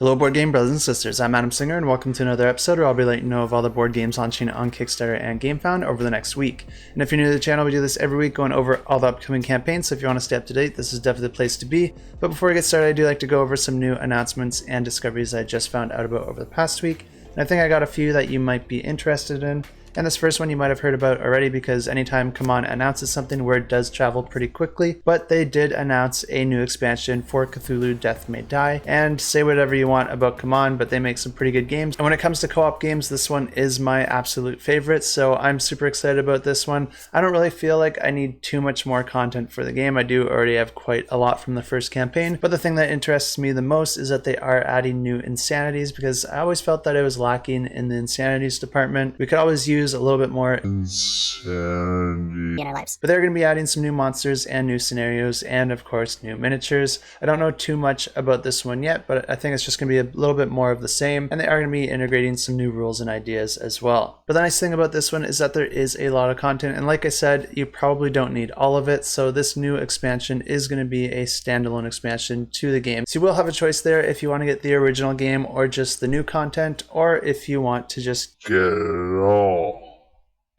Hello board game brothers and sisters, I'm Adam Singer and welcome to another episode where I'll be letting you know of all the board games launching on Kickstarter and GameFound over the next week. And if you're new to the channel, we do this every week going over all the upcoming campaigns, so if you want to stay up to date, this is definitely the place to be. But before we get started, I do like to go over some new announcements and discoveries I just found out about over the past week. And I think I got a few that you might be interested in. And this first one you might have heard about already because anytime Kaan announces something, word does travel pretty quickly. But they did announce a new expansion for Cthulhu Death May Die. And say whatever you want about Kaan, but they make some pretty good games. And when it comes to co-op games, this one is my absolute favorite. So I'm super excited about this one. I don't really feel like I need too much more content for the game. I do already have quite a lot from the first campaign. But the thing that interests me the most is that they are adding new insanities because I always felt that it was lacking in the insanities department. We could always use a little bit more insanity in our lives. But they're going to be adding some new monsters and new scenarios and of course new miniatures. I don't know too much about this one yet, but I think it's just going to be a little bit more of the same, and they are going to be integrating some new rules and ideas as well. But the nice thing about this one is that there is a lot of content, and like I said, you probably don't need all of it, so this new expansion is going to be a standalone expansion to the game. So you will have a choice there if you want to get the original game or just the new content, or if you want to just get it all.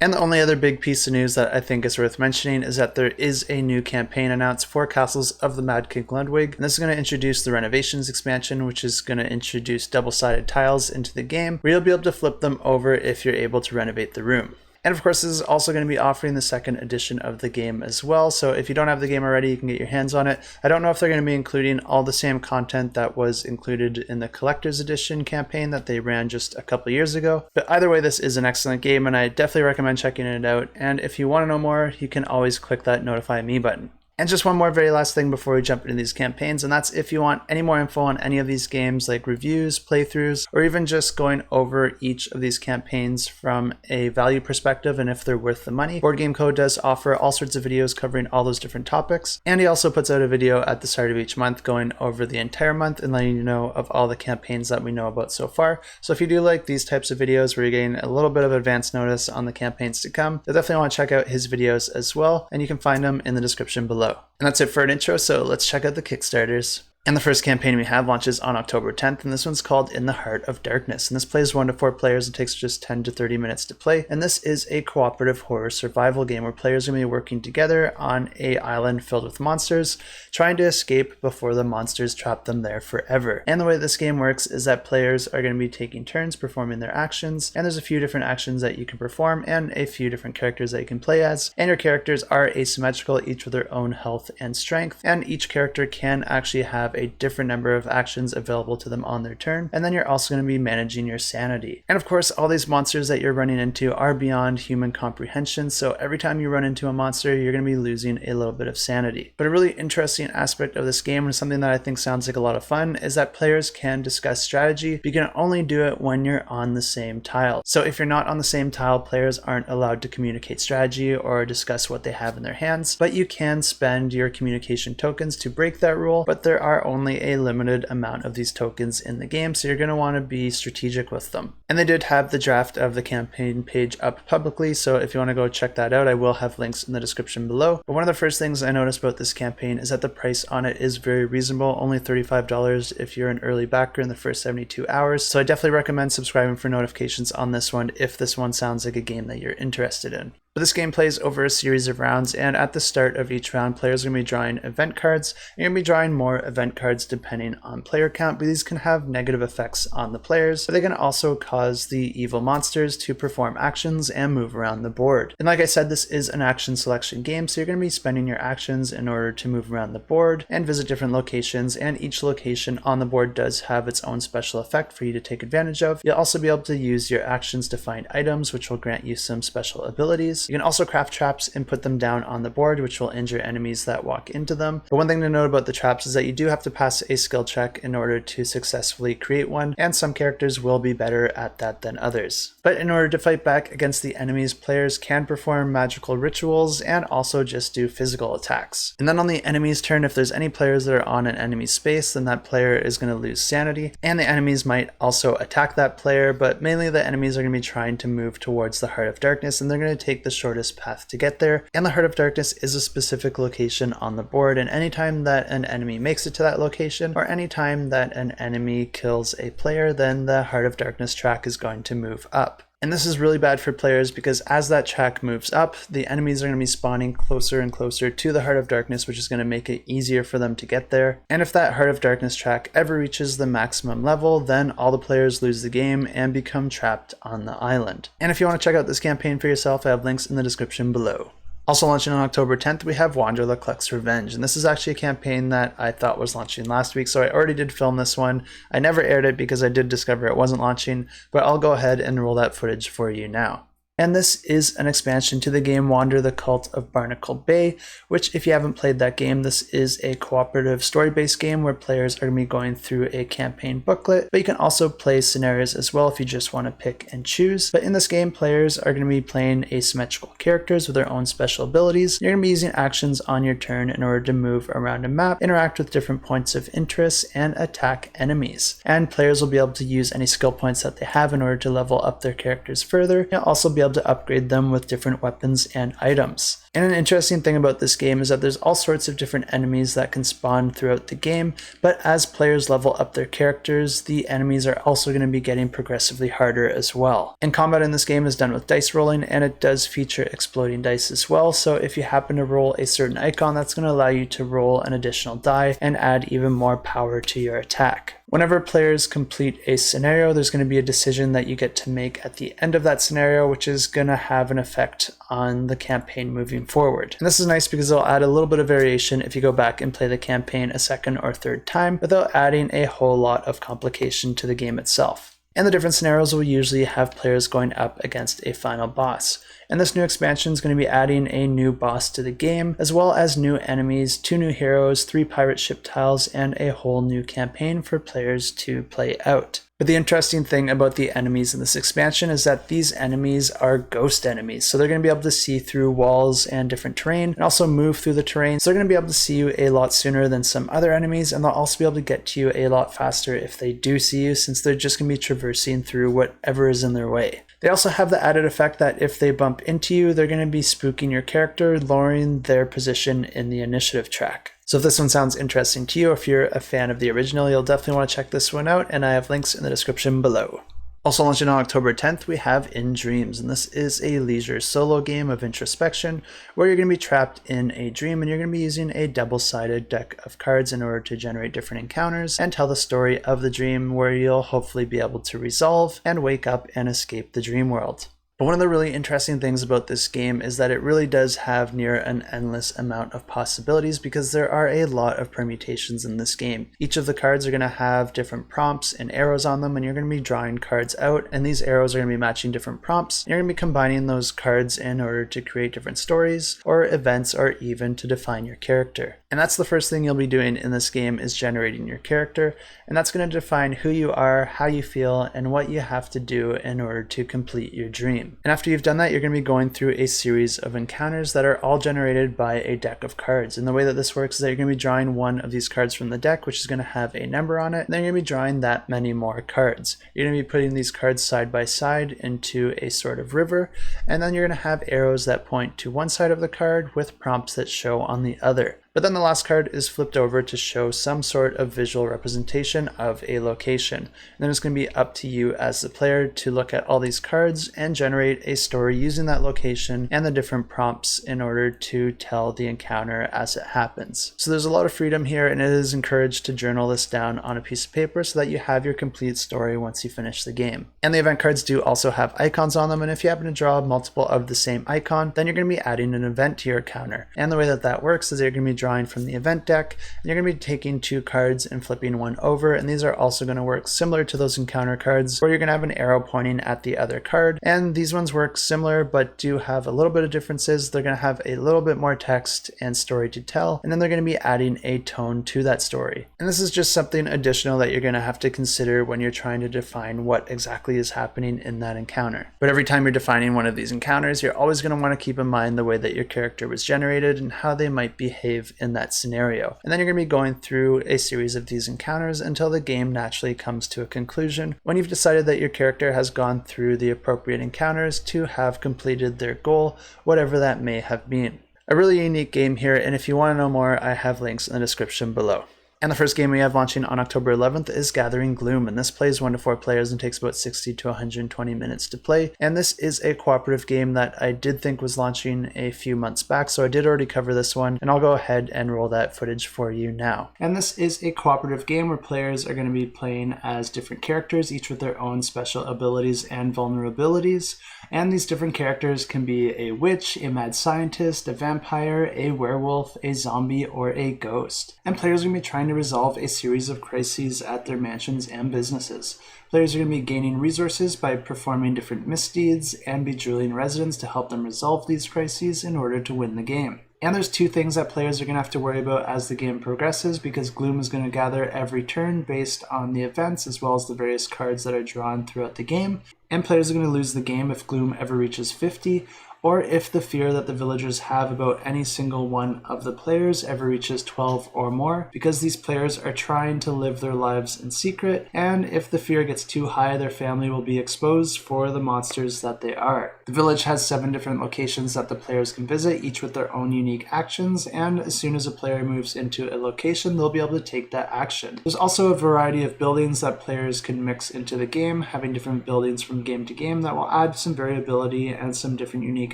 And the only other big piece of news that I think is worth mentioning is that there is a new campaign announced for Castles of the Mad King Ludwig. And this is going to introduce the Renovations expansion, which is going to introduce double-sided tiles into the game, where you'll be able to flip them over if you're able to renovate the room. And of course, this is also going to be offering the second edition of the game as well. So if you don't have the game already, you can get your hands on it. I don't know if they're going to be including all the same content that was included in the collector's edition campaign that they ran just a couple years ago. But either way, this is an excellent game and I definitely recommend checking it out. And if you want to know more, you can always click that notify me button. And just one more very last thing before we jump into these campaigns, and that's if you want any more info on any of these games like reviews, playthroughs, or even just going over each of these campaigns from a value perspective and if they're worth the money, Board Game Co does offer all sorts of videos covering all those different topics. And he also puts out a video at the start of each month going over the entire month and letting you know of all the campaigns that we know about so far. So if you do like these types of videos where you're getting a little bit of advance notice on the campaigns to come, you'll definitely want to check out his videos as well, and you can find them in the description below. And that's it for an intro, so let's check out the Kickstarters. And the first campaign we have launches on October 10th, and this one's called In the Heart of Darkness. And this plays 1 to 4 players and takes just 10 to 30 minutes to play. And this is a cooperative horror survival game where players are going to be working together on an island filled with monsters, trying to escape before the monsters trap them there forever. And the way this game works is that players are going to be taking turns performing their actions, and there's a few different actions that you can perform and a few different characters that you can play as. And your characters are asymmetrical, each with their own health and strength, and each character can actually have a different number of actions available to them on their turn, and then you're also going to be managing your sanity. And of course, all these monsters that you're running into are beyond human comprehension, so every time you run into a monster, you're going to be losing a little bit of sanity. But a really interesting aspect of this game, and something that I think sounds like a lot of fun, is that players can discuss strategy, but you can only do it when you're on the same tile. So if you're not on the same tile, players aren't allowed to communicate strategy or discuss what they have in their hands, but you can spend your communication tokens to break that rule, but there are only a limited amount of these tokens in the game, so you're going to want to be strategic with them. And they did have the draft of the campaign page up publicly, so if you want to go check that out, I will have links in the description below. But one of the first things I noticed about this campaign is that the price on it is very reasonable, only $35 if you're an early backer in the first 72 hours. So I definitely recommend subscribing for notifications on this one if this one sounds like a game that you're interested in. But this game plays over a series of rounds, and at the start of each round, players are going to be drawing event cards. You're going to be drawing more event cards depending on player count, but these can have negative effects on the players, but they can also cause the evil monsters to perform actions and move around the board. And like I said, this is an action selection game, so you're going to be spending your actions in order to move around the board and visit different locations, and each location on the board does have its own special effect for you to take advantage of. You'll also be able to use your actions to find items, which will grant you some special abilities. You can also craft traps and put them down on the board, which will injure enemies that walk into them. But one thing to note about the traps is that you do have to pass a skill check in order to successfully create one, and some characters will be better at that than others. But in order to fight back against the enemies, players can perform magical rituals and also just do physical attacks. And then on the enemy's turn, if there's any players that are on an enemy space, then that player is going to lose sanity, and the enemies might also attack that player, but mainly the enemies are going to be trying to move towards the Heart of Darkness, and they're going to take the shortest path to get there, and the Heart of Darkness is a specific location on the board, and anytime that an enemy makes it to that location, or anytime that an enemy kills a player, then the Heart of Darkness track is going to move up. And this is really bad for players because as that track moves up, the enemies are going to be spawning closer and closer to the Heart of Darkness, which is going to make it easier for them to get there. And if that Heart of Darkness track ever reaches the maximum level, then all the players lose the game and become trapped on the island. And if you want to check out this campaign for yourself, I have links in the description below. Also launching on October 10th, we have LaClucks Revenge, and this is actually a campaign that I thought was launching last week, so I already did film this one. I never aired it because I did discover it wasn't launching, but I'll go ahead and roll that footage for you now. And this is an expansion to the game Wander the Cult of Barnacle Bay, which if you haven't played that game, this is a cooperative story-based game where players are going to be going through a campaign booklet, but you can also play scenarios as well if you just want to pick and choose. But in this game, players are going to be playing asymmetrical characters with their own special abilities. You're going to be using actions on your turn in order to move around a map, interact with different points of interest, and attack enemies. And players will be able to use any skill points that they have in order to level up their characters further. You'll also be able to upgrade them with different weapons and items. And an interesting thing about this game is that there's all sorts of different enemies that can spawn throughout the game, but as players level up their characters, the enemies are also going to be getting progressively harder as well. And combat in this game is done with dice rolling, and it does feature exploding dice as well, so if you happen to roll a certain icon, that's going to allow you to roll an additional die and add even more power to your attack. Whenever players complete a scenario, there's going to be a decision that you get to make at the end of that scenario, which is going to have an effect on the campaign moving forward. And this is nice because it'll add a little bit of variation if you go back and play the campaign a second or third time without adding a whole lot of complication to the game itself. And the different scenarios will usually have players going up against a final boss. And this new expansion is going to be adding a new boss to the game, as well as new enemies, 2 new heroes, 3 pirate ship tiles, and a whole new campaign for players to play out. But the interesting thing about the enemies in this expansion is that these enemies are ghost enemies. So they're going to be able to see through walls and different terrain and also move through the terrain. So they're going to be able to see you a lot sooner than some other enemies, and they'll also be able to get to you a lot faster if they do see you, since they're just going to be traversing through whatever is in their way. They also have the added effect that if they bump into you, they're going to be spooking your character, lowering their position in the initiative track. So if this one sounds interesting to you, if you're a fan of the original, you'll definitely want to check this one out, and I have links in the description below. Also launching on October 10th, we have In Dreams, and this is a leisure solo game of introspection where you're going to be trapped in a dream, and you're going to be using a double-sided deck of cards in order to generate different encounters and tell the story of the dream, where you'll hopefully be able to resolve and wake up and escape the dream world. But one of the really interesting things about this game is that it really does have near an endless amount of possibilities, because there are a lot of permutations in this game. Each of the cards are going to have different prompts and arrows on them, and you're going to be drawing cards out, and these arrows are going to be matching different prompts. You're going to be combining those cards in order to create different stories or events, or even to define your character. And that's the first thing you'll be doing in this game, is generating your character, and that's going to define who you are, how you feel, and what you have to do in order to complete your dream. And after you've done that, you're going to be going through a series of encounters that are all generated by a deck of cards. And the way that this works is that you're going to be drawing one of these cards from the deck, which is going to have a number on it, and then you're going to be drawing that many more cards. You're going to be putting these cards side by side into a sort of river, and then you're going to have arrows that point to one side of the card with prompts that show on the other. But then the last card is flipped over to show some sort of visual representation of a location. And then it's going to be up to you as the player to look at all these cards and generate a story using that location and the different prompts in order to tell the encounter as it happens. So there's a lot of freedom here, and it is encouraged to journal this down on a piece of paper so that you have your complete story once you finish the game. And the event cards do also have icons on them, and if you happen to draw multiple of the same icon, then you're going to be adding an event to your encounter. And the way that that works is that you're going to be drawing from the event deck, and you're going to be taking 2 cards and flipping one over, and these are also going to work similar to those encounter cards, where you're going to have an arrow pointing at the other card. And these ones work similar but do have a little bit of differences. They're going to have a little bit more text and story to tell, and then they're going to be adding a tone to that story. And this is just something additional that you're going to have to consider when you're trying to define what exactly is happening in that encounter. But every time you're defining one of these encounters, you're always going to want to keep in mind the way that your character was generated and how they might behave live in that scenario. And then you're going to be going through a series of these encounters until the game naturally comes to a conclusion when you've decided that your character has gone through the appropriate encounters to have completed their goal, whatever that may have been. A really unique game here, and if you want to know more, I have links in the description below. And the first game we have launching on October 11th is Gathering Gloom, and this plays 1 to 4 players and takes about 60 to 120 minutes to play. And this is a cooperative game that I did think was launching a few months back, so I did already cover this one, and I'll go ahead and roll that footage for you now. And this is a cooperative game where players are going to be playing as different characters, each with their own special abilities and vulnerabilities. And these different characters can be a witch, a mad scientist, a vampire, a werewolf, a zombie, or a ghost. And players are going to be trying to resolve a series of crises at their mansions and businesses. Players are going to be gaining resources by performing different misdeeds and bejeweling residents to help them resolve these crises in order to win the game. And there's 2 things that players are going to have to worry about as the game progresses, because Gloom is going to gather every turn based on the events as well as the various cards that are drawn throughout the game. And players are going to lose the game if Gloom ever reaches 50, or if the fear that the villagers have about any single one of the players ever reaches 12 or more, because these players are trying to live their lives in secret, and if the fear gets too high, their family will be exposed for the monsters that they are. The village has 7 different locations that the players can visit, each with their own unique actions, and as soon as a player moves into a location, they'll be able to take that action. There's also a variety of buildings that players can mix into the game, having different buildings from game to game that will add some variability and some different unique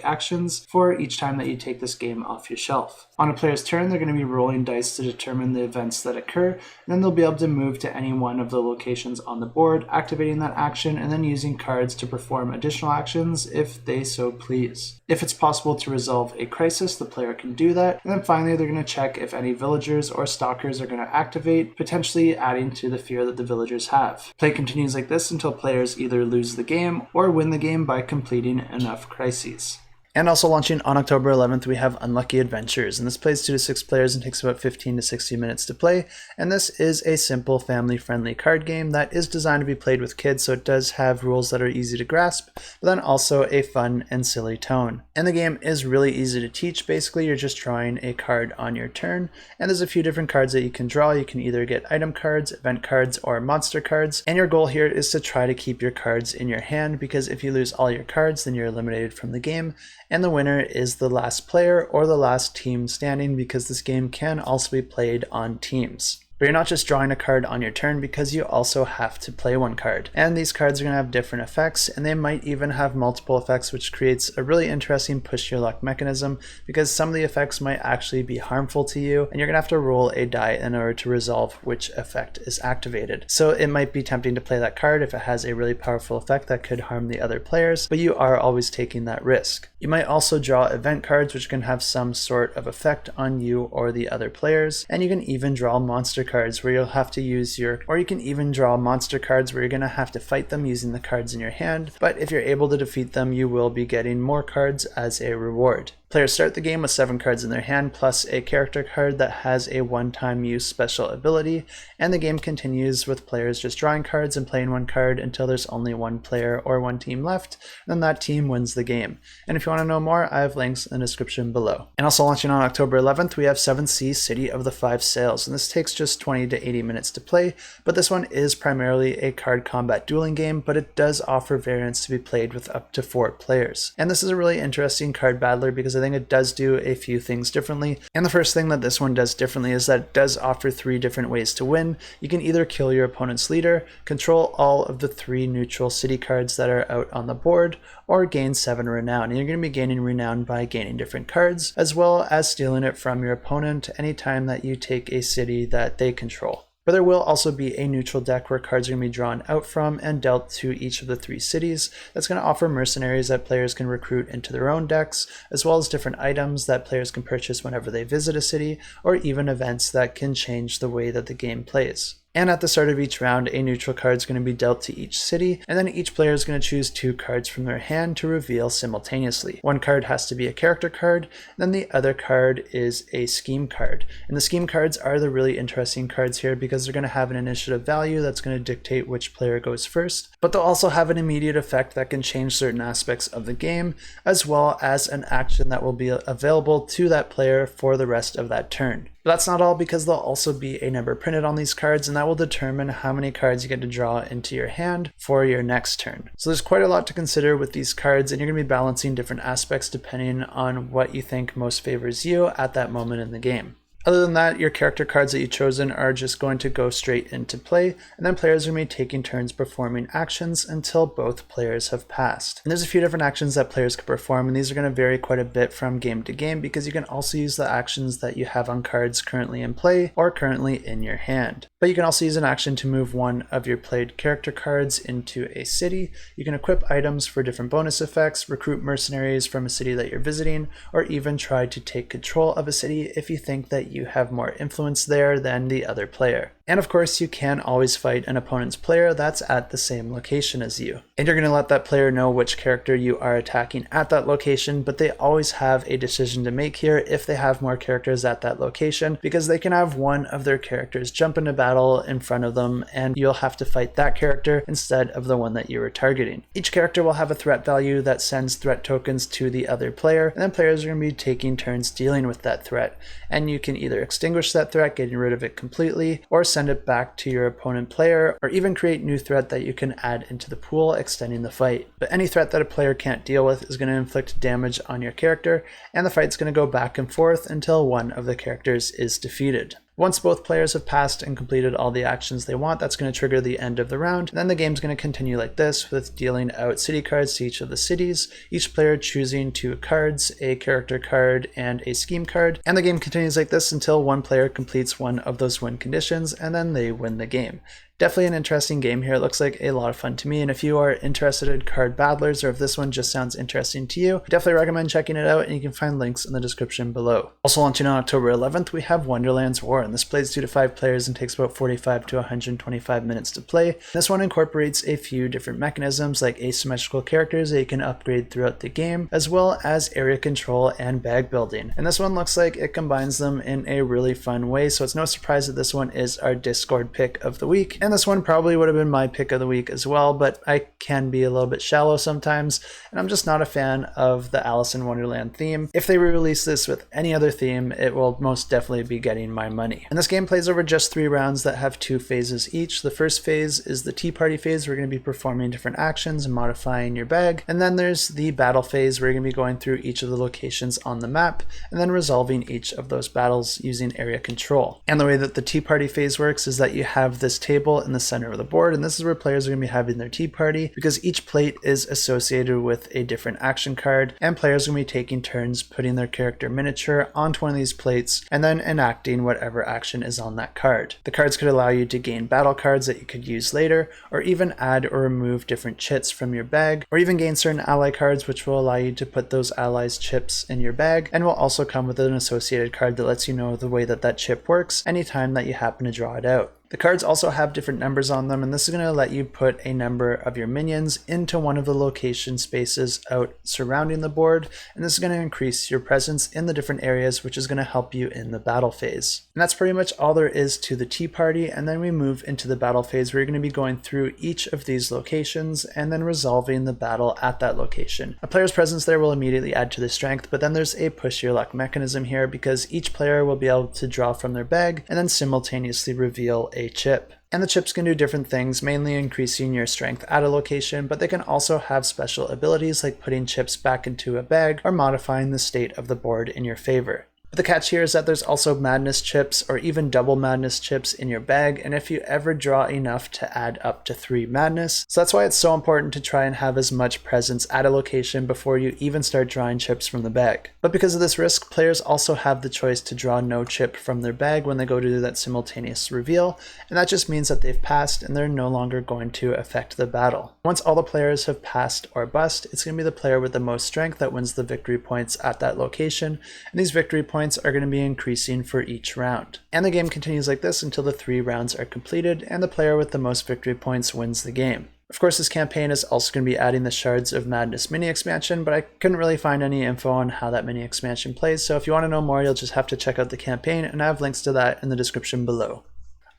actions for each time that you take this game off your shelf. On a player's turn, they're going to be rolling dice to determine the events that occur, and then they'll be able to move to any one of the locations on the board, activating that action, and then using cards to perform additional actions if they so please. If it's possible to resolve a crisis, the player can do that, and then finally they're going to check if any villagers or stalkers are going to activate, potentially adding to the fear that the villagers have. Play continues like this until players either lose the game or win the game by completing enough crises. And also launching on October 11th, we have Unlucky Adventures, and this plays 2 to 6 players and takes about 15 to 60 minutes to play. And this is a simple family-friendly card game that is designed to be played with kids, so it does have rules that are easy to grasp, but then also a fun and silly tone. And the game is really easy to teach. Basically, you're just drawing a card on your turn, and there's a few different cards that you can draw. You can either get item cards, event cards, or monster cards. And your goal here is to try to keep your cards in your hand, because if you lose all your cards, then you're eliminated from the game. And the winner is the last player or the last team standing, because this game can also be played on teams. But you're not just drawing a card on your turn, because you also have to play one card. And these cards are going to have different effects, and they might even have multiple effects, which creates a really interesting push your luck mechanism, because some of the effects might actually be harmful to you, and you're going to have to roll a die in order to resolve which effect is activated. So it might be tempting to play that card if it has a really powerful effect that could harm the other players, but you are always taking that risk. You might also draw event cards, which can have some sort of effect on you or the other players, and you can even draw monster cards where you'll have to use or you can even draw monster cards where you're going to have to fight them using the cards in your hand, but if you're able to defeat them, you will be getting more cards as a reward. Players start the game with 7 cards in their hand, plus a character card that has a one-time use special ability, and the game continues with players just drawing cards and playing one card until there's only one player or one team left, and then that team wins the game. And if you want to know more, I have links in the description below. And also launching on October 11th, we have 7th Sea City of the Five Sails, and this takes just 20 to 80 minutes to play, but this one is primarily a card combat dueling game, but it does offer variants to be played with up to 4 players. And this is a really interesting card battler, because I think it does do a few things differently. And the first thing that this one does differently is that it does offer 3 different ways to win. You can either kill your opponent's leader, control all of the 3 neutral city cards that are out on the board, or gain 7 renown. And you're going to be gaining renown by gaining different cards, as well as stealing it from your opponent anytime that you take a city that they control. But there will also be a neutral deck where cards are going to be drawn out from and dealt to each of the 3 cities. That's going to offer mercenaries that players can recruit into their own decks, as well as different items that players can purchase whenever they visit a city, or even events that can change the way that the game plays. And at the start of each round, a neutral card is going to be dealt to each city, and then each player is going to choose 2 cards from their hand to reveal simultaneously. One card has to be a character card, and then the other card is a scheme card. And the scheme cards are the really interesting cards here because they're going to have an initiative value that's going to dictate which player goes first, but they'll also have an immediate effect that can change certain aspects of the game, as well as an action that will be available to that player for the rest of that turn. But that's not all, because there'll also be a number printed on these cards, and that will determine how many cards you get to draw into your hand for your next turn. So there's quite a lot to consider with these cards, and you're going to be balancing different aspects depending on what you think most favors you at that moment in the game. Other than that, your character cards that you've chosen are just going to go straight into play, and then players are going to be taking turns performing actions until both players have passed. And there's a few different actions that players can perform, and these are going to vary quite a bit from game to game because you can also use the actions that you have on cards currently in play or currently in your hand. But you can also use an action to move one of your played character cards into a city. You can equip items for different bonus effects, recruit mercenaries from a city that you're visiting, or even try to take control of a city if you think that you have more influence there than the other player. And of course, you can always fight an opponent's player that's at the same location as you. And you're going to let that player know which character you are attacking at that location, but they always have a decision to make here if they have more characters at that location, because they can have one of their characters jump into battle in front of them, and you'll have to fight that character instead of the one that you were targeting. Each character will have a threat value that sends threat tokens to the other player, and then players are going to be taking turns dealing with that threat. And you can either extinguish that threat, getting rid of it completely, or send it back to your opponent player, or even create new threat that you can add into the pool, extending the fight. But any threat that a player can't deal with is going to inflict damage on your character, and the fight's going to go back and forth until one of the characters is defeated. Once both players have passed and completed all the actions they want, that's going to trigger the end of the round. And then the game's going to continue like this, with dealing out city cards to each of the cities, each player choosing 2 cards, a character card and a scheme card. And the game continues like this until one player completes one of those win conditions, and then they win the game. Definitely an interesting game here. It looks like a lot of fun to me, and if you are interested in card battlers, or if this one just sounds interesting to you, definitely recommend checking it out, and you can find links in the description below. Also launching on October 11th, we have Wonderlands War, and this plays 2 to 5 players and takes about 45 to 125 minutes to play. This one incorporates a few different mechanisms like asymmetrical characters that you can upgrade throughout the game, as well as area control and bag building. And this one looks like it combines them in a really fun way, so it's no surprise that this one is our Discord pick of the week. And this one probably would have been my pick of the week as well, but I can be a little bit shallow sometimes, and I'm just not a fan of the Alice in Wonderland theme. If they re-release this with any other theme, it will most definitely be getting my money. And this game plays over just 3 rounds that have 2 phases each. The first phase is the tea party phase, where you're going to be performing different actions and modifying your bag. And then there's the battle phase, where you're going to be going through each of the locations on the map and then resolving each of those battles using area control. And the way that the tea party phase works is that you have this table in the center of the board, and this is where players are going to be having their tea party, because each plate is associated with a different action card, and players are going to be taking turns putting their character miniature onto one of these plates and then enacting whatever action is on that card. The cards could allow you to gain battle cards that you could use later, or even add or remove different chits from your bag, or even gain certain ally cards, which will allow you to put those allies' chips in your bag, and will also come with an associated card that lets you know the way that that chip works anytime that you happen to draw it out. The cards also have different numbers on them, and this is going to let you put a number of your minions into one of the location spaces out surrounding the board, and this is going to increase your presence in the different areas, which is going to help you in the battle phase. And that's pretty much all there is to the tea party, and then we move into the battle phase, where you're going to be going through each of these locations and then resolving the battle at that location. A player's presence there will immediately add to their strength, but then there's a push your luck mechanism here, because each player will be able to draw from their bag and then simultaneously reveal a chip. And the chips can do different things, mainly increasing your strength at a location, but they can also have special abilities like putting chips back into a bag or modifying the state of the board in your favor. But the catch here is that there's also madness chips or even double madness chips in your bag, and if you ever draw enough to add up to 3 madness. So that's why it's so important to try and have as much presence at a location before you even start drawing chips from the bag. But because of this risk, players also have the choice to draw no chip from their bag when they go to do that simultaneous reveal, and that just means that they've passed and they're no longer going to affect the battle. Once all the players have passed or bust, it's going to be the player with the most strength that wins the victory points at that location, and these victory points points are going to be increasing for each round. And the game continues like this until the 3 rounds are completed and the player with the most victory points wins the game. Of course, this campaign is also going to be adding the Shards of Madness mini expansion, but I couldn't really find any info on how that mini expansion plays, so if you want to know more, you'll just have to check out the campaign, and I have links to that in the description below.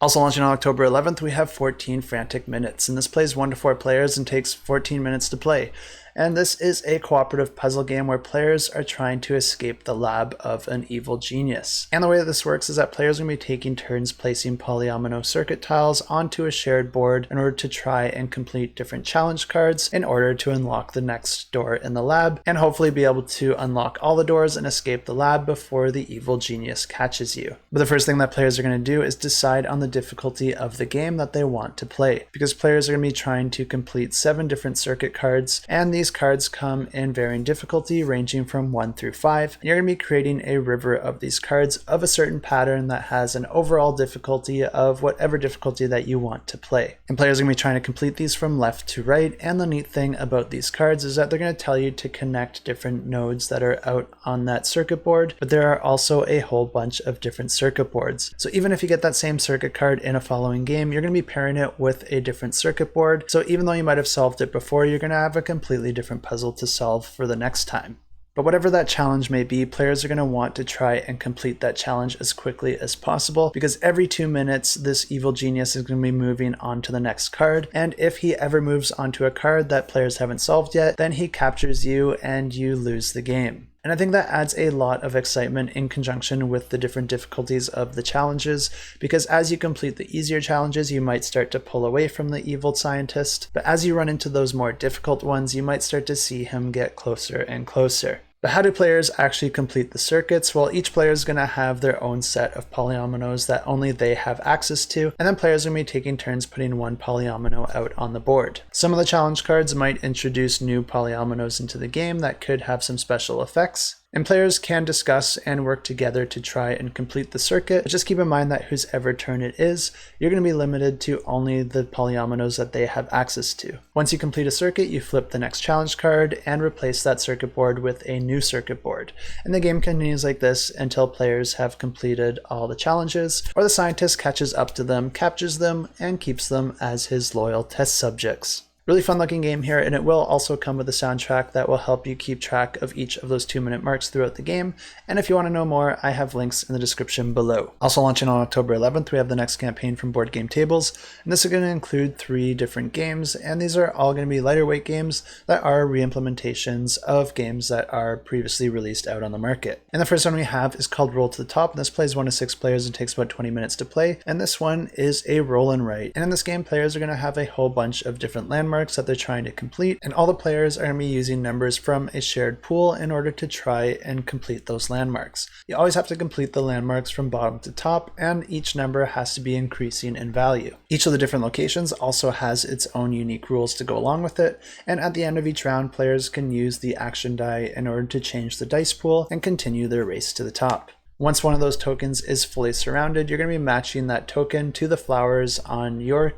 Also launching on October 11th, we have 14 Frantic Minutes, and this plays 1 to 4 players and takes 14 minutes to play. And this is a cooperative puzzle game where players are trying to escape the lab of an evil genius. And the way that this works is that players are going to be taking turns placing polyomino circuit tiles onto a shared board in order to try and complete different challenge cards in order to unlock the next door in the lab, and hopefully be able to unlock all the doors and escape the lab before the evil genius catches you. But the first thing that players are going to do is decide on the difficulty of the game that they want to play, because players are going to be trying to complete 7 different circuit cards, and these cards come in varying difficulty ranging from 1 through 5. And you're going to be creating a river of these cards of a certain pattern that has an overall difficulty of whatever difficulty that you want to play. And players are going to be trying to complete these from left to right, and the neat thing about these cards is that they're going to tell you to connect different nodes that are out on that circuit board, but there are also a whole bunch of different circuit boards. So even if you get that same circuit card in a following game, you're going to be pairing it with a different circuit board, so even though you might have solved it before, you're going to have a completely different puzzle to solve for the next time. But whatever that challenge may be, players are going to want to try and complete that challenge as quickly as possible, because every 2 minutes this evil genius is going to be moving on to the next card, and if he ever moves onto a card that players haven't solved yet, then he captures you and you lose the game. And I think that adds a lot of excitement in conjunction with the different difficulties of the challenges, because as you complete the easier challenges, you might start to pull away from the evil scientist, but as you run into those more difficult ones, you might start to see him get closer and closer. But how do players actually complete the circuits? Well, each player is going to have their own set of polyominoes that only they have access to, and then players are going to be taking turns putting 1 polyomino out on the board. Some of the challenge cards might introduce new polyominoes into the game that could have some special effects, and players can discuss and work together to try and complete the circuit. But just keep in mind that whosever turn it is, you're going to be limited to only the polyominoes that they have access to. Once you complete a circuit, you flip the next challenge card and replace that circuit board with a new circuit board. And the game continues like this until players have completed all the challenges, or the scientist catches up to them, captures them, and keeps them as his loyal test subjects. Really fun looking game here, and it will also come with a soundtrack that will help you keep track of each of those 2-minute marks throughout the game. And if you want to know more, I have links in the description below. Also launching on October 11th, we have the next campaign from Board Game Tables, and this is going to include 3 different games, and these are all going to be lighter weight games that are re-implementations of games that are previously released out on the market. And the first one we have is called Roll to the Top, and this plays 1 to 6 players and takes about 20 minutes to play, and this one is a roll and write. And in this game, players are going to have a whole bunch of different landmarks that they're trying to complete, and all the players are going to be using numbers from a shared pool in order to try and complete those landmarks. You always have to complete the landmarks from bottom to top, and each number has to be increasing in value. Each of the different locations also has its own unique rules to go along with it, and at the end of each round, players can use the action die in order to change the dice pool and continue their race to the top. Once one of those tokens is fully surrounded, you're going to be matching that token to the flowers on your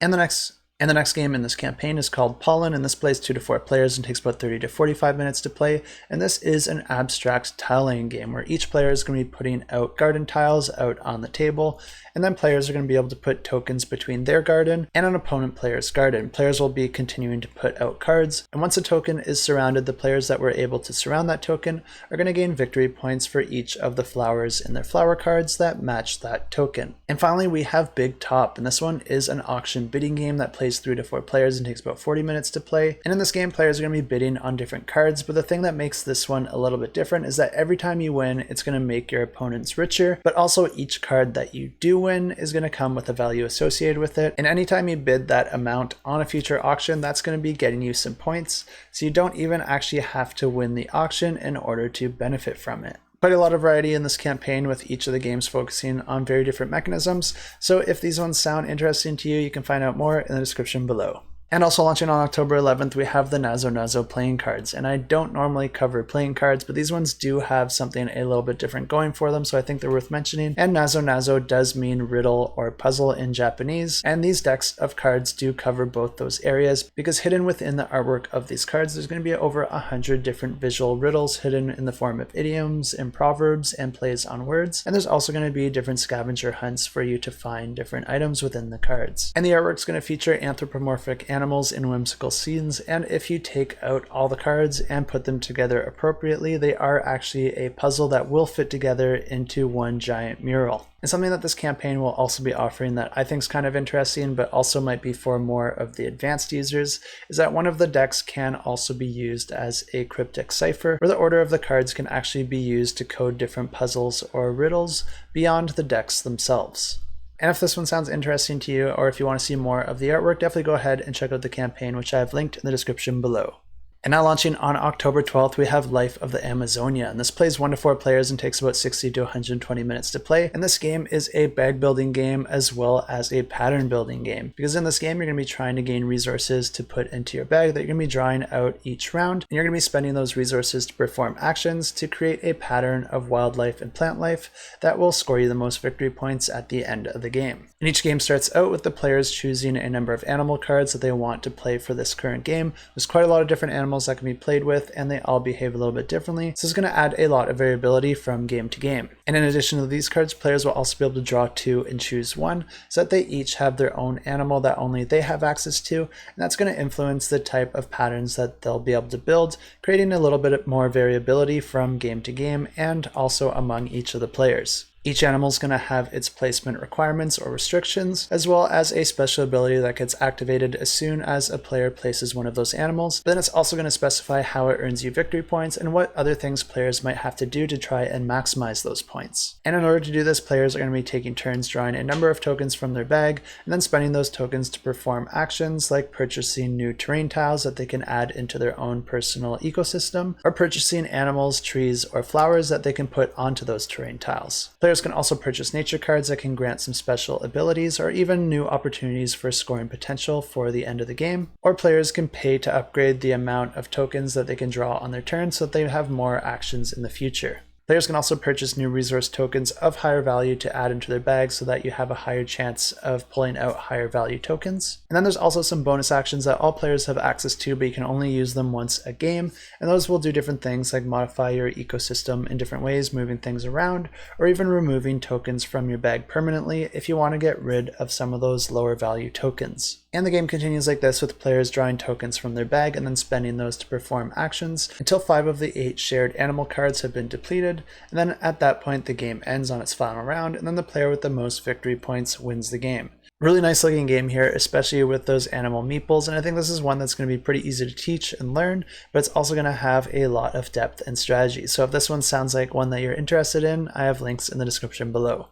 And the next game in this campaign is called Pollen, and this plays 2 to 4 players and takes about 30 to 45 minutes to play. And this is an abstract tile laying game where each player is going to be putting out garden tiles out on the table, and then players are going to be able to put tokens between their garden and an opponent player's garden. Players will be continuing to put out cards, and once a token is surrounded, the players that were able to surround that token are going to gain victory points for each of the flowers in their flower cards that match that token. And finally, we have Big Top, and this one is an auction bidding game that plays 3 to 4 players and takes about 40 minutes to play. And in this game, players are going to be bidding on different cards, but the thing that makes this one a little bit different is that every time you win, it's going to make your opponents richer, but also each card that you do win is going to come with a value associated with it. And anytime you bid that amount on a future auction, that's going to be getting you some points, so you don't even actually have to win the auction in order to benefit from it. Quite a lot of variety in this campaign, with each of the games focusing on very different mechanisms, so if these ones sound interesting to you, you can find out more in the description below. And also launching on October 11th, we have the Nazo Nazo playing cards. And I don't normally cover playing cards, but these ones do have something a little bit different going for them, so I think they're worth mentioning. And Nazo Nazo does mean riddle or puzzle in Japanese, and these decks of cards do cover both those areas, because hidden within the artwork of these cards, there's going to be over 100 different visual riddles hidden in the form of idioms and proverbs and plays on words. And there's also going to be different scavenger hunts for you to find different items within the cards. And the artwork's going to feature anthropomorphic animals in whimsical scenes, and if you take out all the cards and put them together appropriately, they are actually a puzzle that will fit together into one giant mural. And something that this campaign will also be offering that I think is kind of interesting, but also might be for more of the advanced users, is that one of the decks can also be used as a cryptic cipher, where the order of the cards can actually be used to code different puzzles or riddles beyond the decks themselves. And if this one sounds interesting to you, or if you want to see more of the artwork, definitely go ahead and check out the campaign, which I have linked in the description below. And now launching on October 12th, we have Life of the Amazonia, and this plays 1 to 4 players and takes about 60 to 120 minutes to play. And this game is a bag building game as well as a pattern building game, because in this game you're going to be trying to gain resources to put into your bag that you're going to be drawing out each round, and you're going to be spending those resources to perform actions to create a pattern of wildlife and plant life that will score you the most victory points at the end of the game. And each game starts out with the players choosing a number of animal cards that they want to play for this current game. There's quite a lot of different animals that can be played with, and they all behave a little bit differently, so it's going to add a lot of variability from game to game. And in addition to these cards, players will also be able to draw 2 and choose 1, so that they each have their own animal that only they have access to, and that's going to influence the type of patterns that they'll be able to build, creating a little bit more variability from game to game and also among each of the players. Each animal is going to have its placement requirements or restrictions, as well as a special ability that gets activated as soon as a player places one of those animals. But then it's also going to specify how it earns you victory points and what other things players might have to do to try and maximize those points. And in order to do this, players are going to be taking turns drawing a number of tokens from their bag and then spending those tokens to perform actions like purchasing new terrain tiles that they can add into their own personal ecosystem, or purchasing animals, trees, or flowers that they can put onto those terrain tiles. Players can also purchase nature cards that can grant some special abilities or even new opportunities for scoring potential for the end of the game. Or players can pay to upgrade the amount of tokens that they can draw on their turn so that they have more actions in the future. Players can also purchase new resource tokens of higher value to add into their bag so that you have a higher chance of pulling out higher value tokens. And then there's also some bonus actions that all players have access to, but you can only use them once a game. And those will do different things like modify your ecosystem in different ways, moving things around, or even removing tokens from your bag permanently if you want to get rid of some of those lower value tokens. And the game continues like this, with players drawing tokens from their bag and then spending those to perform actions until 5 of the 8 shared animal cards have been depleted, and then at that point the game ends on its final round, and then the player with the most victory points wins the game. Really nice looking game here, especially with those animal meeples, and I think this is one that's going to be pretty easy to teach and learn, but it's also going to have a lot of depth and strategy. So if this one sounds like one that you're interested in, I have links in the description below.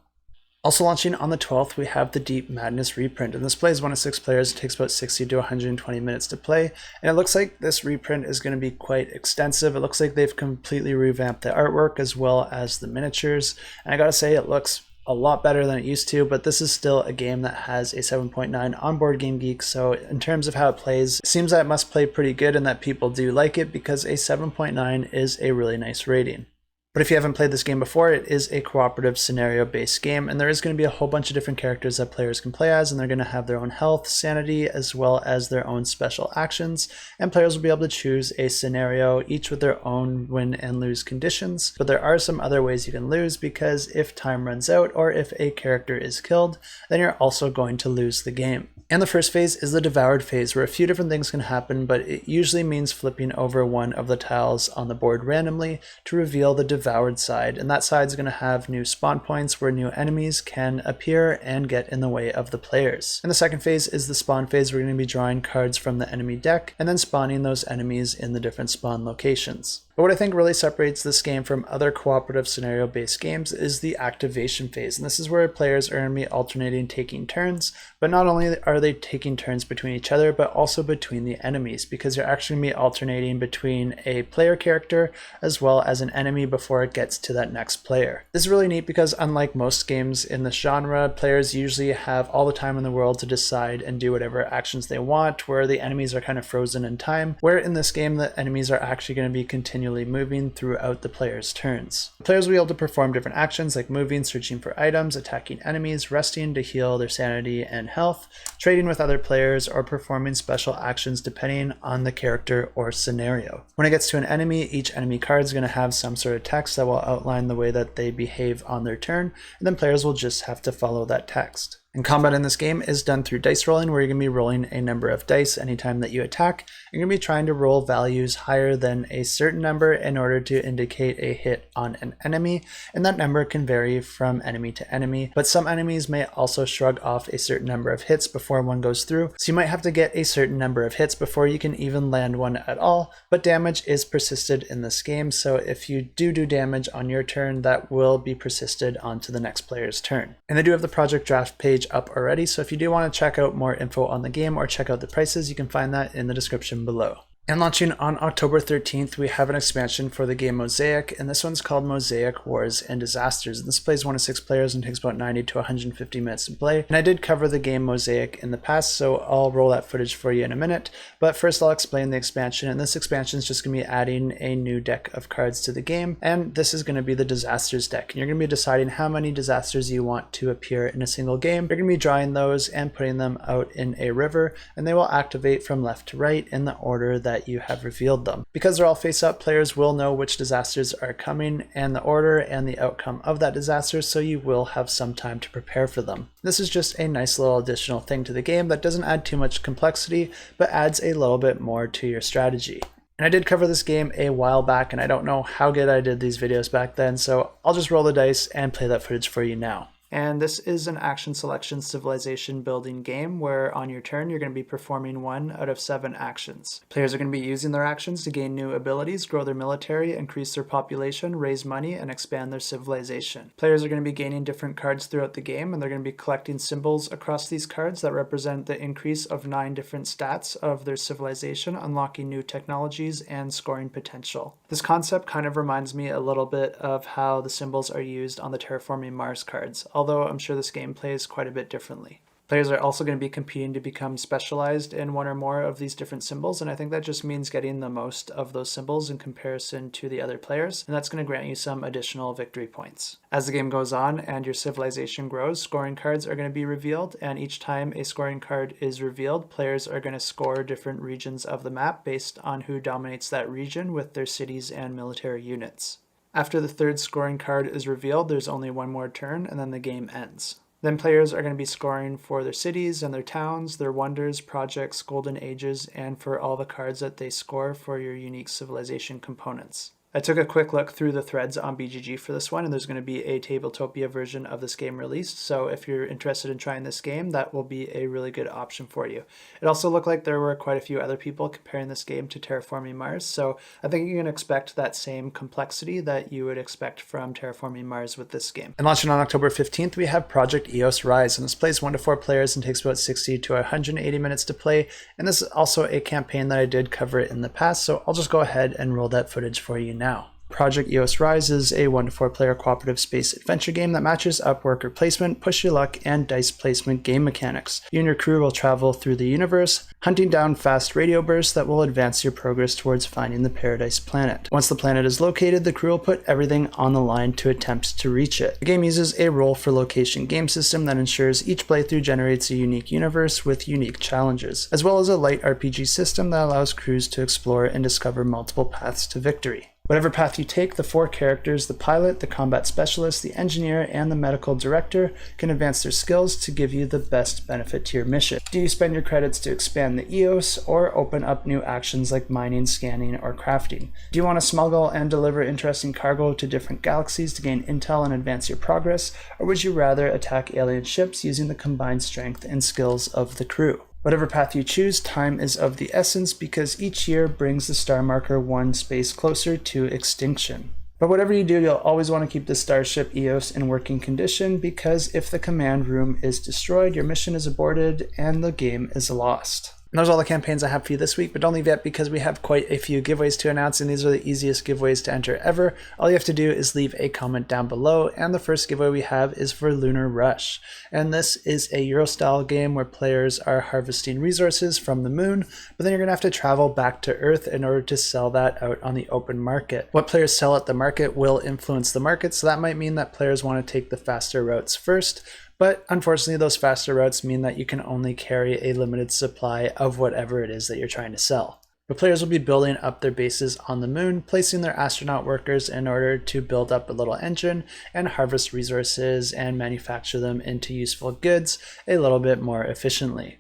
Also launching on the 12th, we have the Deep Madness reprint, and this plays 1 to 6 players. It takes about 60 to 120 minutes to play, and it looks like this reprint is going to be quite extensive. It looks like they've completely revamped the artwork as well as the miniatures, and I gotta say it looks a lot better than it used to, but this is still a game that has a 7.9 on Board Game Geek, so in terms of how it plays, it seems that it must play pretty good and that people do like it, because a 7.9 is a really nice rating. But if you haven't played this game before, it is a cooperative scenario-based game, and there is going to be a whole bunch of different characters that players can play as, and they're going to have their own health, sanity, as well as their own special actions, and players will be able to choose a scenario, each with their own win and lose conditions. But there are some other ways you can lose, because if time runs out or if a character is killed, then you're also going to lose the game. And the first phase is the Devoured phase, where a few different things can happen, but it usually means flipping over one of the tiles on the board randomly to reveal the Devoured side, and that side is going to have new spawn points where new enemies can appear and get in the way of the players. And the second phase is the Spawn phase. We're going to be drawing cards from the enemy deck and then spawning those enemies in the different spawn locations. But what I think really separates this game from other cooperative scenario-based games is the activation phase, and this is where players are going to be alternating taking turns, but not only are they taking turns between each other, but also between the enemies, because you're actually going to be alternating between a player character as well as an enemy before it gets to that next player. This is really neat because unlike most games in this genre, players usually have all the time in the world to decide and do whatever actions they want, where the enemies are kind of frozen in time, where in this game the enemies are actually going to be continually moving throughout the player's turns. The players will be able to perform different actions like moving, searching for items, attacking enemies, resting to heal their sanity and health, trading with other players, or performing special actions depending on the character or scenario. When it gets to an enemy, each enemy card is going to have some sort of text that will outline the way that they behave on their turn, and then players will just have to follow that text. And combat in this game is done through dice rolling, where you're going to be rolling a number of dice anytime that you attack. You're going to be trying to roll values higher than a certain number in order to indicate a hit on an enemy, and that number can vary from enemy to enemy, but some enemies may also shrug off a certain number of hits before one goes through, so you might have to get a certain number of hits before you can even land one at all, but damage is persisted in this game, so if you do damage on your turn, that will be persisted onto the next player's turn. And I do have the project draft page up already, so if you do want to check out more info on the game or check out the prices, you can find that in the description below. And launching on October 13th, we have an expansion for the game Mosaic, and this one's called Mosaic Wars and Disasters. And this plays 1 to 6 players and takes about 90 to 150 minutes to play. And I did cover the game Mosaic in the past, so I'll roll that footage for you in a minute. But first I'll explain the expansion, and this expansion is just going to be adding a new deck of cards to the game, and this is going to be the Disasters deck. And you're going to be deciding how many disasters you want to appear in a single game. You're going to be drawing those and putting them out in a river, and they will activate from left to right in the order that you have revealed them. Because they're all face up, players will know which disasters are coming and the order and the outcome of that disaster, so you will have some time to prepare for them. This is just a nice little additional thing to the game that doesn't add too much complexity, but adds a little bit more to your strategy. And I did cover this game a while back, and I don't know how good I did these videos back then, so I'll just roll the dice and play that footage for you now. And this is an action selection civilization building game where on your turn you're going to be performing 1 out of 7 actions. Players are going to be using their actions to gain new abilities, grow their military, increase their population, raise money, and expand their civilization. Players are going to be gaining different cards throughout the game, and they're going to be collecting symbols across these cards that represent the increase of 9 different stats of their civilization, unlocking new technologies and scoring potential. This concept kind of reminds me a little bit of how the symbols are used on the Terraforming Mars cards, although I'm sure this game plays quite a bit differently. Players are also going to be competing to become specialized in one or more of these different symbols, and I think that just means getting the most of those symbols in comparison to the other players, and that's going to grant you some additional victory points. As the game goes on and your civilization grows, scoring cards are going to be revealed, and each time a scoring card is revealed, players are going to score different regions of the map based on who dominates that region with their cities and military units. After the 3rd scoring card is revealed, there's only one more turn, and then the game ends. Then players are going to be scoring for their cities and their towns, their wonders, projects, golden ages, and for all the cards that they score for your unique civilization components. I took a quick look through the threads on BGG for this one, and there's going to be a Tabletopia version of this game released, so if you're interested in trying this game, that will be a really good option for you. It also looked like there were quite a few other people comparing this game to Terraforming Mars, so I think you can expect that same complexity that you would expect from Terraforming Mars with this game. And launching on October 15th, we have Project EOS Rise, and this plays 1 to 4 players and takes about 60 to 180 minutes to play, and this is also a campaign that I did cover in the past, so I'll just go ahead and roll that footage for you now. Project EOS Rise is a 1 to 4 player cooperative space adventure game that matches up worker placement, push your luck, and dice placement game mechanics. You and your crew will travel through the universe, hunting down fast radio bursts that will advance your progress towards finding the Paradise Planet. Once the planet is located, the crew will put everything on the line to attempt to reach it. The game uses a roll for location game system that ensures each playthrough generates a unique universe with unique challenges, as well as a light RPG system that allows crews to explore and discover multiple paths to victory. Whatever path you take, the 4 characters, the pilot, the combat specialist, the engineer, and the medical director, can advance their skills to give you the best benefit to your mission. Do you spend your credits to expand the EOS, or open up new actions like mining, scanning, or crafting? Do you want to smuggle and deliver interesting cargo to different galaxies to gain intel and advance your progress, or would you rather attack alien ships using the combined strength and skills of the crew? Whatever path you choose, time is of the essence because each year brings the star marker one space closer to extinction. But whatever you do, you'll always want to keep the starship EOS in working condition because if the command room is destroyed, your mission is aborted and the game is lost. And those are all the campaigns I have for you this week, but don't leave yet because we have quite a few giveaways to announce, and these are the easiest giveaways to enter ever. All you have to do is leave a comment down below, and the first giveaway we have is for Lunar Rush. And this is a Euro-style game where players are harvesting resources from the moon, but then you're going to have to travel back to Earth in order to sell that out on the open market. What players sell at the market will influence the market, so that might mean that players want to take the faster routes first. But unfortunately, those faster routes mean that you can only carry a limited supply of whatever it is that you're trying to sell. But players will be building up their bases on the moon, placing their astronaut workers in order to build up a little engine and harvest resources and manufacture them into useful goods a little bit more efficiently.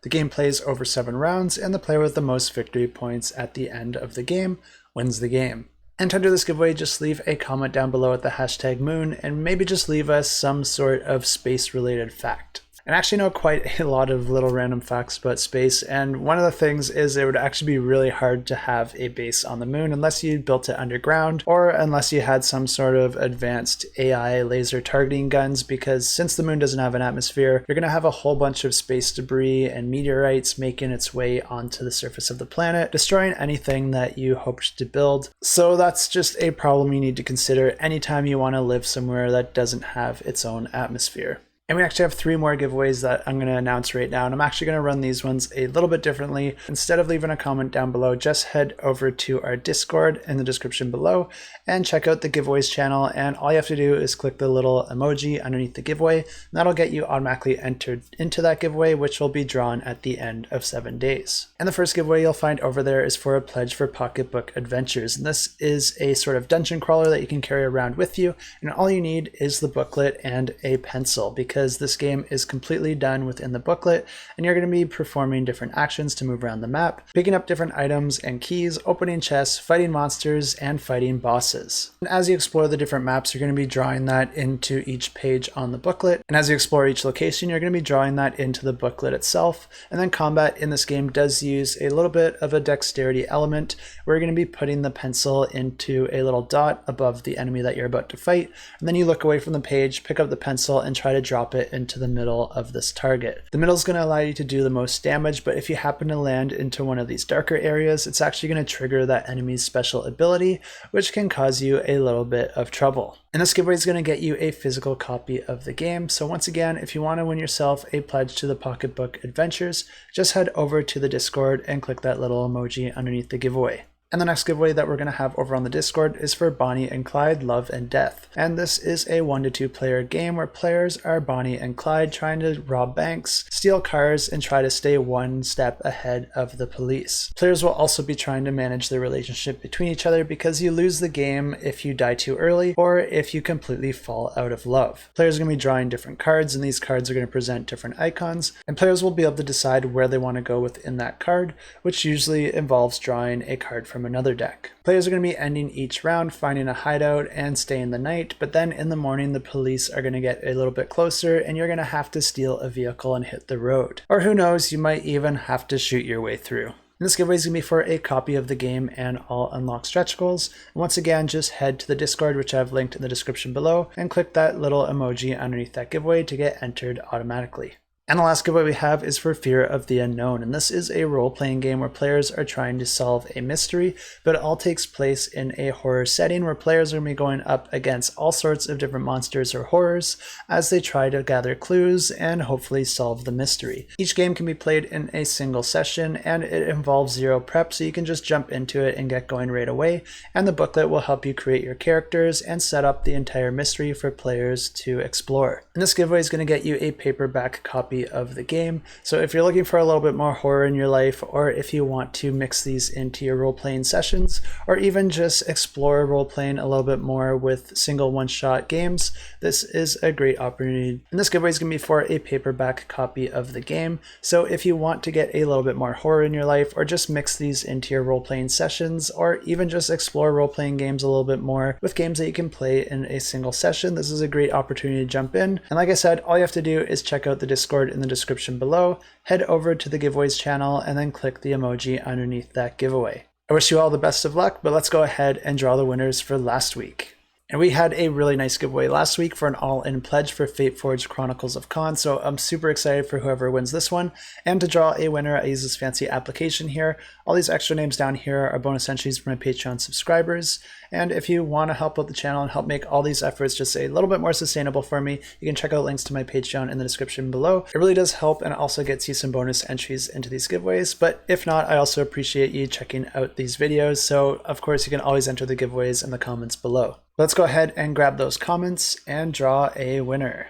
The game plays over 7 rounds, and the player with the most victory points at the end of the game wins the game. And to enter this giveaway, just leave a comment down below with the hashtag moon and maybe just leave us some sort of space related fact. And I actually know quite a lot of little random facts about space, and one of the things is it would actually be really hard to have a base on the moon unless you built it underground or unless you had some sort of advanced AI laser targeting guns, because since the moon doesn't have an atmosphere, you're going to have a whole bunch of space debris and meteorites making its way onto the surface of the planet, destroying anything that you hoped to build. So that's just a problem you need to consider anytime you want to live somewhere that doesn't have its own atmosphere. And we actually have 3 more giveaways that I'm going to announce right now, and I'm actually going to run these ones a little bit differently. Instead of leaving a comment down below, just head over to our Discord in the description below and check out the giveaways channel, and all you have to do is click the little emoji underneath the giveaway, and that'll get you automatically entered into that giveaway, which will be drawn at the end of 7 days. And the first giveaway you'll find over there is for a pledge for Pocketbook Adventures, and this is a sort of dungeon crawler that you can carry around with you, and all you need is the booklet and a pencil, because this game is completely done within the booklet, and you're going to be performing different actions to move around the map, picking up different items and keys, opening chests, fighting monsters, and fighting bosses. And as you explore the different maps, you're going to be drawing that into each page on the booklet, and as you explore each location, you're going to be drawing that into the booklet itself. And then combat in this game does use a little bit of a dexterity element, where you're going to be putting the pencil into a little dot above the enemy that you're about to fight, and then you look away from the page, pick up the pencil, and try to drop it into the middle of this target. The middle is going to allow you to do the most damage, but if you happen to land into one of these darker areas, it's actually going to trigger that enemy's special ability, which can cause you a little bit of trouble. And this giveaway is going to get you a physical copy of the game. So once again, if you want to win yourself a pledge to the Pocketbook Adventures, just head over to the Discord and click that little emoji underneath the giveaway. And the next giveaway that we're going to have over on the Discord is for Bonnie and Clyde, Love and Death. And this is a 1 to 2 player game where players are Bonnie and Clyde trying to rob banks, steal cars, and try to stay one step ahead of the police. Players will also be trying to manage the relationship between each other because you lose the game if you die too early or if you completely fall out of love. Players are going to be drawing different cards, and these cards are going to present different icons, and players will be able to decide where they want to go within that card, which usually involves drawing a card from another deck. Players are going to be ending each round finding a hideout and staying the night, but then in the morning the police are going to get a little bit closer and you're going to have to steal a vehicle and hit the road. Or who knows, you might even have to shoot your way through. And this giveaway is going to be for a copy of the game and all unlocked stretch goals. And once again, just head to the Discord, which I've linked in the description below, and click that little emoji underneath that giveaway to get entered automatically. And the last giveaway we have is for Fear of the Unknown, and this is a role-playing game where players are trying to solve a mystery, but it all takes place in a horror setting where players are going to be going up against all sorts of different monsters or horrors as they try to gather clues and hopefully solve the mystery. Each game can be played in a single session, and it involves 0 prep, so you can just jump into it and get going right away, and the booklet will help you create your characters and set up the entire mystery for players to explore. And this giveaway is going to get you a paperback copy of the game. So if you're looking for a little bit more horror in your life, or if you want to mix these into your role-playing sessions, or even just explore role-playing a little bit more with single one-shot games, this is a great opportunity. And this giveaway is going to be for a paperback copy of the game. So if you want to get a little bit more horror in your life, or just mix these into your role-playing sessions, or even just explore role-playing games a little bit more with games that you can play in a single session, this is a great opportunity to jump in. And like I said, all you have to do is check out the Discord Discord in the description below, head over to the giveaways channel, and then click the emoji underneath that giveaway. I wish you all the best of luck, but let's go ahead and draw the winners for last week. And we had a really nice giveaway last week for an all-in pledge for Fateforge Chronicles of Kaan, so I'm super excited for whoever wins this one. And to draw a winner, I use this fancy application here. All these extra names down here are bonus entries for my Patreon subscribers. And if you want to help out the channel and help make all these efforts just a little bit more sustainable for me, you can check out links to my Patreon in the description below. It really does help, and it also gets you some bonus entries into these giveaways. But if not, I also appreciate you checking out these videos. So of course, you can always enter the giveaways in the comments below. Let's go ahead and grab those comments and draw a winner.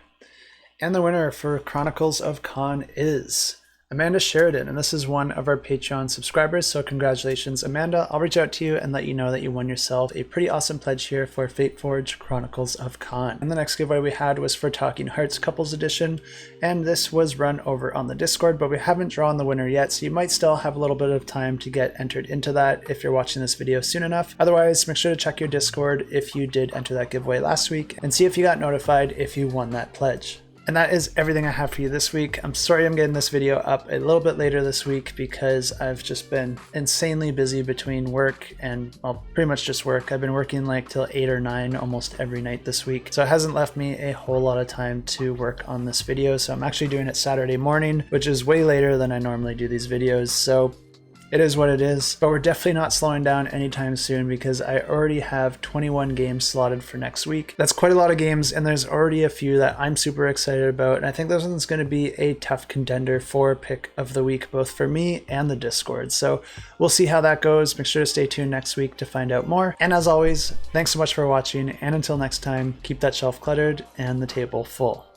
And the winner for Chronicles of Kaan is Amanda Sheridan, and this is one of our Patreon subscribers, so congratulations, Amanda. I'll reach out to you and let you know that you won yourself a pretty awesome pledge here for Fateforge Chronicles of Kaan. And the next giveaway we had was for Talking Hearts Couples Edition, and this was run over on the Discord, but we haven't drawn the winner yet, so you might still have a little bit of time to get entered into that if you're watching this video soon enough. Otherwise, make sure to check your Discord if you did enter that giveaway last week, and see if you got notified if you won that pledge. And that is everything I have for you this week. I'm sorry I'm getting this video up a little bit later this week because I've just been insanely busy between work and, well, pretty much just work. I've been working like till 8 or 9 almost every night this week. So it hasn't left me a whole lot of time to work on this video. So I'm actually doing it Saturday morning, which is way later than I normally do these videos. So it is what it is, but we're definitely not slowing down anytime soon because I already have 21 games slotted for next week. That's quite a lot of games, and there's already a few that I'm super excited about, and I think this one's going to be a tough contender for pick of the week, both for me and the Discord. So we'll see how that goes. Make sure to stay tuned next week to find out more. And as always, thanks so much for watching, and until next time, keep that shelf cluttered and the table full.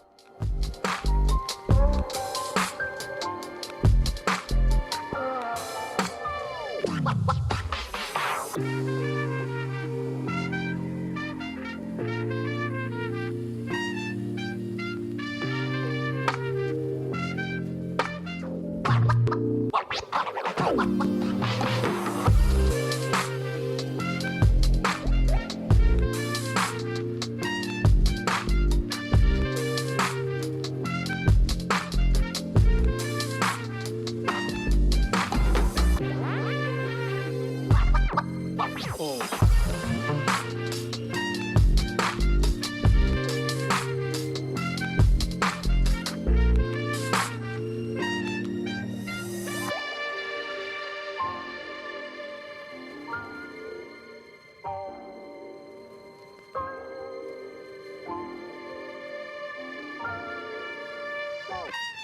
Oh.